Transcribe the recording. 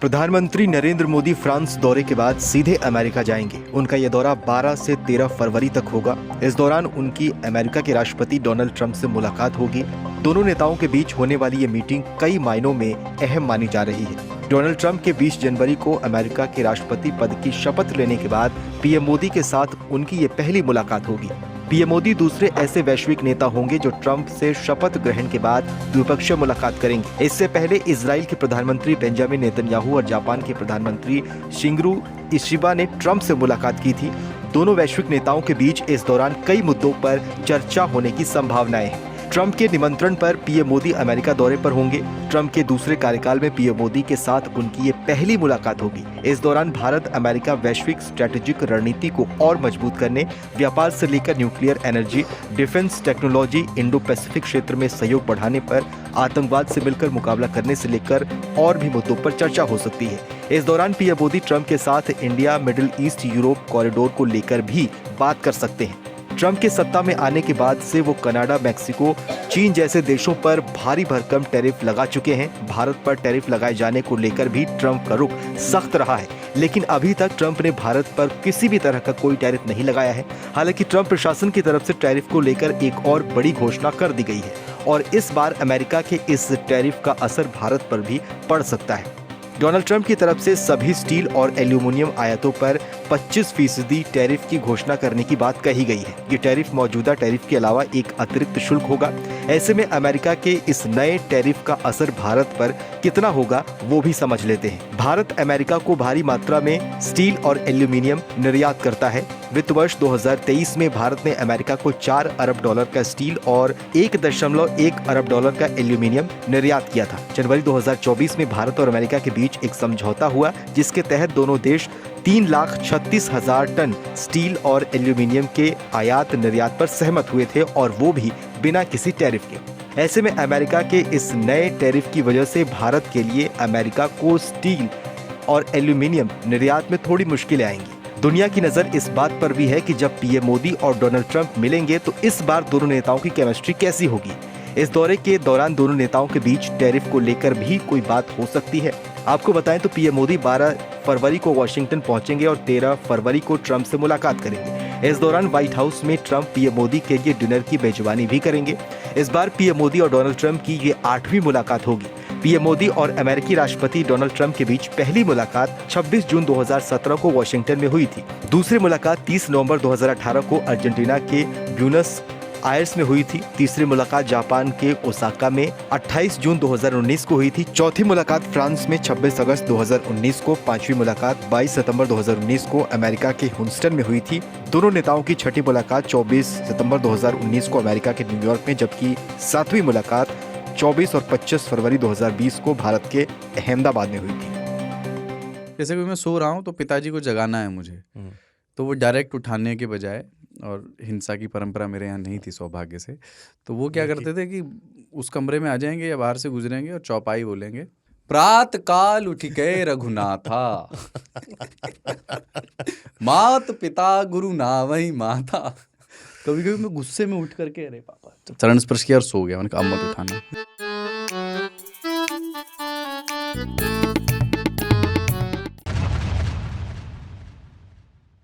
प्रधानमंत्री नरेंद्र मोदी फ्रांस दौरे के बाद सीधे अमेरिका जाएंगे। उनका यह दौरा 12 से 13 फरवरी तक होगा। इस दौरान उनकी अमेरिका के राष्ट्रपति डोनाल्ड ट्रंप से मुलाकात होगी। दोनों नेताओं के बीच होने वाली ये मीटिंग कई मायनों में अहम मानी जा रही है। डोनाल्ड ट्रंप के 20 जनवरी को अमेरिका के राष्ट्रपति पद की शपथ लेने के बाद पीएम मोदी के साथ उनकी ये पहली मुलाकात होगी। पीएम मोदी दूसरे ऐसे वैश्विक नेता होंगे जो ट्रंप से शपथ ग्रहण के बाद द्विपक्षीय मुलाकात करेंगे। इससे पहले इजराइल के प्रधानमंत्री बेंजामिन नेतन्याहू और जापान के प्रधानमंत्री शिंगरू इशिबा ने ट्रंप से मुलाकात की थी। दोनों वैश्विक नेताओं के बीच इस दौरान कई मुद्दों पर चर्चा होने की संभावनाएं हैं। ट्रंप के निमंत्रण पर पीएम मोदी अमेरिका दौरे पर होंगे। ट्रंप के दूसरे कार्यकाल में पीएम मोदी के साथ उनकी ये पहली मुलाकात होगी। इस दौरान भारत अमेरिका वैश्विक स्ट्रेटेजिक रणनीति को और मजबूत करने, व्यापार से लेकर nuclear energy, defence technology, Indo Pacific क्षेत्र में सहयोग बढ़ाने पर, आतंकवाद से मिलकर मुकाबला करने से लेकर और भी मुद्दों पर चर्चा हो सकती है। इस दौरान पीएम मोदी ट्रंप के साथ India middle east Europe corridor को लेकर भी बात कर सकते हैं। ट्रंप के सत्ता में आने के बाद से वो कनाडा, मैक्सिको, चीन जैसे देशों पर भारी भरकम टैरिफ लगा चुके हैं। भारत पर टैरिफ लगाए जाने को लेकर भी ट्रंप का रुख सख्त रहा है, लेकिन अभी तक ट्रंप ने भारत पर किसी भी तरह का कोई टैरिफ नहीं लगाया है। हालांकि ट्रंप प्रशासन की तरफ से टैरिफ को लेकर एक और बड़ी घोषणा कर दी गई है और इस बार अमेरिका के इस टैरिफ का असर भारत पर भी पड़ सकता है। डोनाल्ड ट्रंप की तरफ से सभी स्टील और एल्यूमिनियम आयातों पर 25% टैरिफ की घोषणा करने की बात कही गई है। ये टैरिफ मौजूदा टैरिफ के अलावा एक अतिरिक्त शुल्क होगा। ऐसे में अमेरिका के इस नए टैरिफ का असर भारत पर कितना होगा वो भी समझ लेते हैं। भारत अमेरिका को भारी मात्रा में स्टील और एल्यूमिनियम निर्यात करता है। वित्त वर्ष 2023 में भारत ने अमेरिका को $4 अरब का स्टील और $1.1 अरब का एल्यूमिनियम निर्यात किया था। जनवरी 2024 में भारत और अमेरिका के बीच एक समझौता हुआ, जिसके तहत दोनों देश 3,36,000 टन स्टील और एल्यूमिनियम के आयात निर्यात पर सहमत हुए थे, और वो भी बिना किसी टैरिफ के। ऐसे में अमेरिका के इस नए टैरिफ की वजह से भारत के लिए अमेरिका को स्टील और एल्यूमिनियम निर्यात में थोड़ी मुश्किलें आएंगी। दुनिया की नजर इस बात पर भी है कि जब पीएम मोदी और डोनाल्ड ट्रंप मिलेंगे तो इस बार दोनों नेताओं की केमिस्ट्री कैसी होगी। इस दौरे के दौरान दोनों नेताओं के बीच टैरिफ को लेकर भी कोई बात हो सकती है। आपको बताएं तो पीएम मोदी 12 फरवरी को वॉशिंगटन पहुंचेंगे और 13 फरवरी को ट्रंप से मुलाकात करेंगे। इस दौरान व्हाइट हाउस में ट्रंप पीएम मोदी के लिए डिनर की मेजबानी भी करेंगे। इस बार पीएम मोदी और डोनाल्ड ट्रंप की ये 8वीं मुलाकात होगी। पीएम मोदी और अमेरिकी राष्ट्रपति डोनाल्ड ट्रंप के बीच पहली मुलाकात 26 जून 2017 को वॉशिंगटन में हुई थी। दूसरी मुलाकात 30 नवंबर 2018 को अर्जेंटीना के ब्यूनस आयर्स में हुई थी। तीसरी मुलाकात जापान के ओसाका में 28 जून 2019 को हुई थी। चौथी मुलाकात फ्रांस में 26 अगस्त 2019 को। पांचवी मुलाकात 22 सितंबर 2019 को अमेरिका के ह्यूस्टन में हुई थी। दोनों नेताओं की छठी मुलाकात 24 सितंबर 2019 को अमेरिका के न्यूयॉर्क में, जबकि सातवीं मुलाकात 24 और 25 फरवरी 2020 को भारत के अहमदाबाद में हुई थी। जैसे कि मैं सो रहा हूँ तो पिताजी को जगाना है मुझे, तो वो डायरेक्ट उठाने के बजाय, और हिंसा की परंपरा मेरे यहाँ नहीं थी सौभाग्य से, तो वो क्या करते थे कि उस कमरे में आ जाएंगे या बाहर से गुजरेंगे और चौपाई बोलेंगे, प्रात काल उठिके रघुनाथा मात पिता गुरु नावई माता। कभी कभी मैं गुस्से में उठ करके अरे पापा, चरण स्पर्श किया और सो गया। मैंने कहा अब मत उठाना।